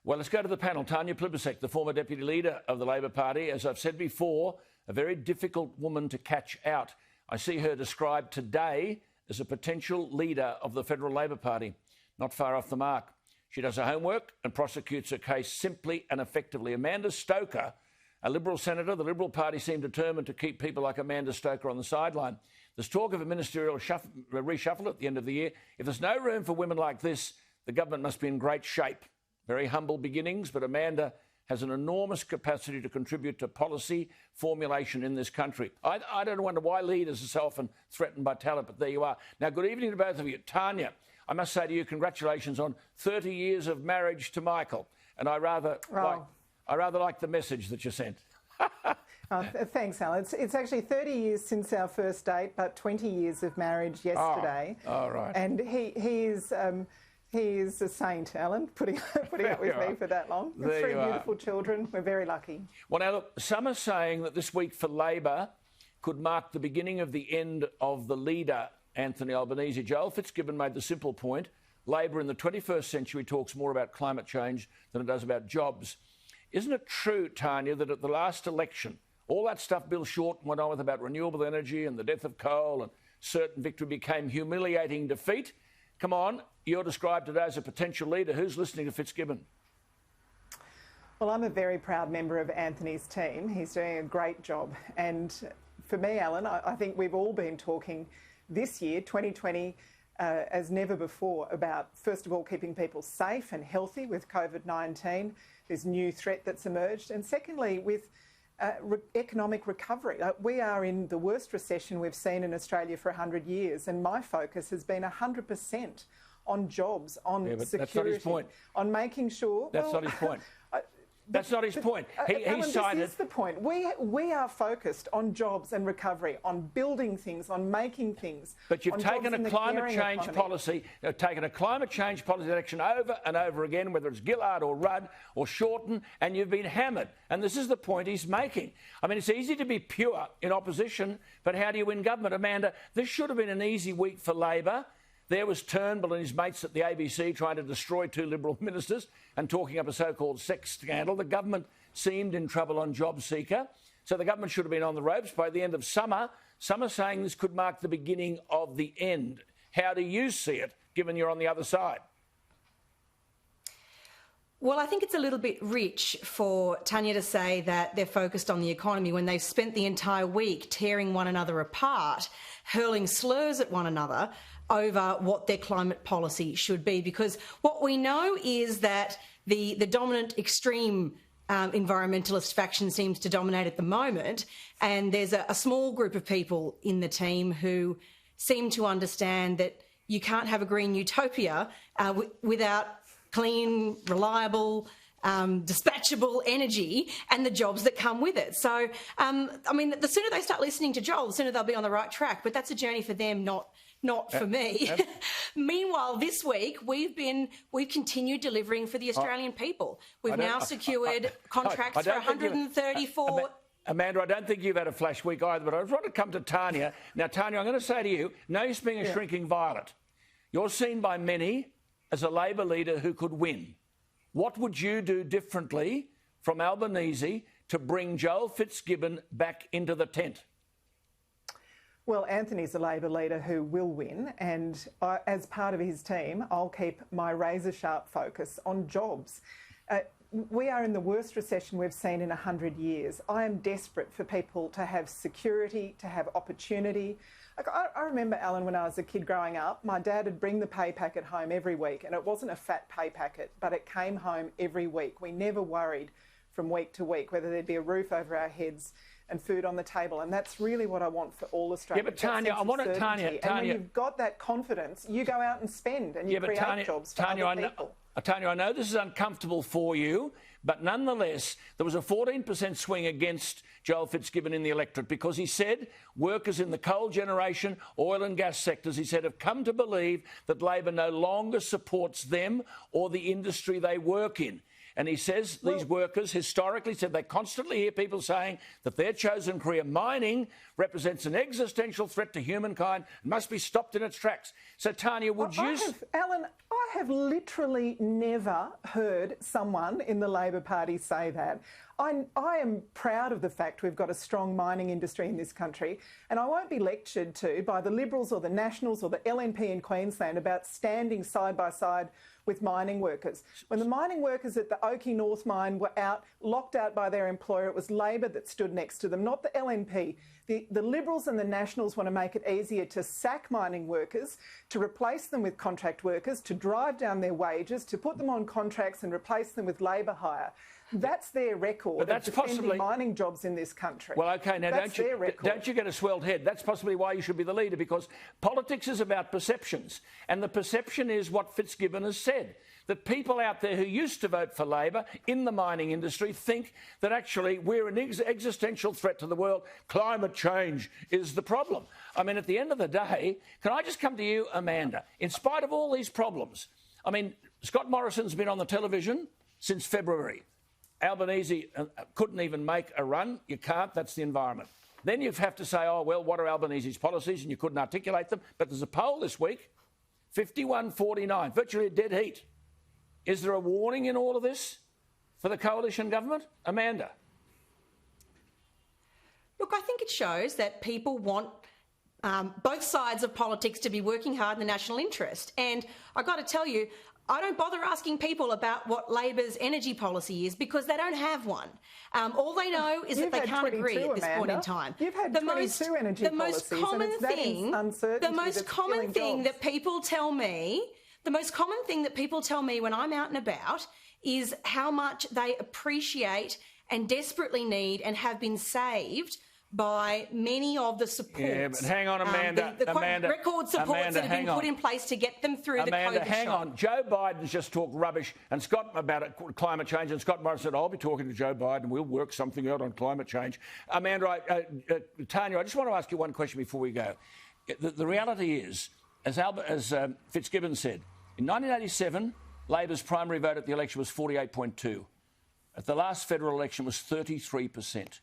Well, let's go to the panel. Tanya Plibersek, the former deputy leader of the Labor Party. As I've said before, a very difficult woman to catch out. I see her described today as a potential leader of the federal Labor Party. Not far off the mark. She does her homework and prosecutes her case simply and effectively. Amanda Stoker, a Liberal senator, the Liberal Party seem determined to keep people like Amanda Stoker on the sideline. There's talk of a ministerial reshuffle at the end of the year. If there's no room for women like this, the government must be in great shape. Very humble beginnings, but Amanda has an enormous capacity to contribute to policy formulation in this country. I don't wonder why leaders are so often threatened by talent, but there you are. Now, good evening to both of you. Tanya, I must say to you, congratulations on 30 years of marriage to Michael. And I rather like the message that you sent. Thanks, Alan. It's actually 30 years since our first date, but 20 years of marriage yesterday. All right. And he is a saint, Alan, putting up with me for that long. With three beautiful children. We're very lucky. Well, now, look, some are saying that this week for Labor could mark the beginning of the end of the leader, Anthony Albanese. Joel Fitzgibbon made the simple point. Labor in the 21st century talks more about climate change than it does about jobs. Isn't it true, Tanya, that at the last election, all that stuff Bill Shorten went on with about renewable energy and the death of coal and certain victory became humiliating defeat? Come on, you're described today as a potential leader. Who's listening to Fitzgibbon? Well, I'm a very proud member of Anthony's team. He's doing a great job. And for me, Alan, I think we've all been talking this year, 2020, as never before, about, first of all, keeping people safe and healthy with COVID-19, this new threat that's emerged, and secondly, with economic recovery. We are in the worst recession we've seen in Australia for 100 years, and my focus has been 100% on jobs, on security, that's not his point. On making sure... That's not his point. That's not his point. He cited... This is the point. We are focused on jobs and recovery, on building things, on making things. But you've taken a climate change policy, action over and over again, whether it's Gillard or Rudd or Shorten, and you've been hammered. And this is the point he's making. I mean, it's easy to be pure in opposition, but how do you win government? Amanda, this should have been an easy week for Labor. There was Turnbull and his mates at the ABC trying to destroy two Liberal ministers and talking up a so-called sex scandal. The government seemed in trouble on Job Seeker, so the government should have been on the ropes by the end of summer. Some are saying this could mark the beginning of the end. How do you see it, given you're on the other side? Well, I think it's a little bit rich for Tanya to say that they're focused on the economy when they've spent the entire week tearing one another apart, hurling slurs at one another over what their climate policy should be. Because what we know is that the dominant extreme environmentalist faction seems to dominate at the moment, and there's a small group of people in the team who seem to understand that you can't have a green utopia without clean, reliable, dispatchable energy and the jobs that come with it. So, I mean, the sooner they start listening to Joel, the sooner they'll be on the right track. But that's a journey for them, not for me. Meanwhile, this week we've continued delivering for the Australian people. We've now secured contracts for 134. Amanda, I don't think you've had a flash week either, but I want to come to Tanya. Now, Tanya, I'm going to say to you, no use being a shrinking violet. You're seen by many as a Labor leader who could win. What would you do differently from Albanese to bring Joel Fitzgibbon back into the tent? Well, Anthony's a Labor leader who will win, and as part of his team, I'll keep my razor-sharp focus on jobs. We are in the worst recession we've seen in 100 years. I am desperate for people to have security, to have opportunity. Like, I remember, Alan, when I was a kid growing up, my dad would bring the pay packet home every week, and it wasn't a fat pay packet, but it came home every week. We never worried from week to week whether there'd be a roof over our heads and food on the table, and that's really what I want for all Australians. Yeah, but Tanya, I want to, Tanya. And when you've got that confidence, you go out and spend and you create jobs for other people. Tanya, I know this is uncomfortable for you, But nonetheless, there was a 14% swing against Joel Fitzgibbon in the electorate because he said workers in the coal generation, oil and gas sectors, he said, have come to believe that Labor no longer supports them or the industry they work in. And he says these workers historically said they constantly hear people saying that their chosen career, mining, represents an existential threat to humankind and must be stopped in its tracks. So, Tanya, would you... Alan, I have literally never heard someone in the Labor Party say that. I am proud of the fact we've got a strong mining industry in this country, and I won't be lectured to by the Liberals or the Nationals or the LNP in Queensland about standing side by side with mining workers. When the mining workers at the Oakey North mine were locked out by their employer, it was Labor that stood next to them, not the LNP. The Liberals and the Nationals want to make it easier to sack mining workers, to replace them with contract workers, to drive down their wages, to put them on contracts and replace them with labour hire. That's their record of defending mining jobs in this country. Well, OK, now don't you get a swelled head? That's possibly why you should be the leader, because politics is about perceptions. And the perception is what Fitzgibbon has said, that people out there who used to vote for Labor in the mining industry think that actually we're an existential threat to the world. Climate change is the problem. I mean, at the end of the day, can I just come to you, Amanda? In spite of all these problems, I mean, Scott Morrison's been on the television since February. Albanese couldn't even make a run. You can't. That's the environment. Then you have to say, oh, well, what are Albanese's policies? And you couldn't articulate them. But there's a poll this week, 51-49, virtually a dead heat. Is there a warning in all of this for the coalition government? Amanda? Look, I think it shows that people want both sides of politics to be working hard in the national interest. And I've got to tell you, I don't bother asking people about what Labor's energy policy is because they don't have one. All they know is that they can't agree at this point in time. You've had 22 energy policies, and it's that uncertainty the most common thing that people tell me, the most common thing that people tell me when I'm out and about is how much they appreciate and desperately need and have been saved by many of the supports. Yeah, but hang on, Amanda. The record supports that have been put in place to get them through the COVID hang shock. on. Joe Biden's just talked rubbish and Scott about climate change, and Scott Morrison said, I'll be talking to Joe Biden. We'll work something out on climate change. Amanda, Tanya, I just want to ask you one question before we go. The reality is, as Fitzgibbon said, in 1987, Labor's primary vote at the election was 48.2. At the last federal election was 33%.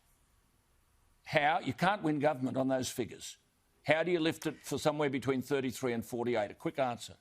How? You can't win government on those figures. How do you lift it for somewhere between 33 and 48? A quick answer.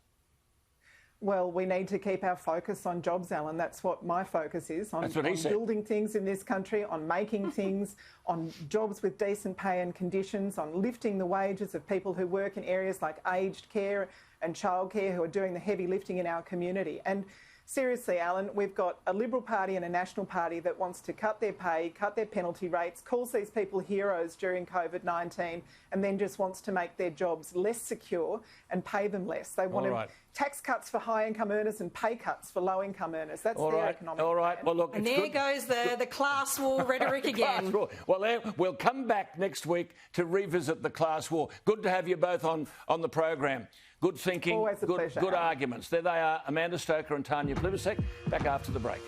Well, we need to keep our focus on jobs, Alan. That's what my focus is, on building things in this country, on making things, on jobs with decent pay and conditions, on lifting the wages of people who work in areas like aged care and childcare, who are doing the heavy lifting in our community. And seriously, Alan, we've got a Liberal Party and a National Party that wants to cut their pay, cut their penalty rates, calls these people heroes during COVID-19, and then just wants to make their jobs less secure and pay them less. They want tax cuts for high-income earners and pay cuts for low-income earners. That's their economic plan. All right. Well, look, and there goes the class war rhetoric again. War. Well, we'll come back next week to revisit the class war. Good to have you both on the program. Good thinking, Always a pleasure, good arguments. There they are, Amanda Stoker and Tanya Plibersek, back after the break.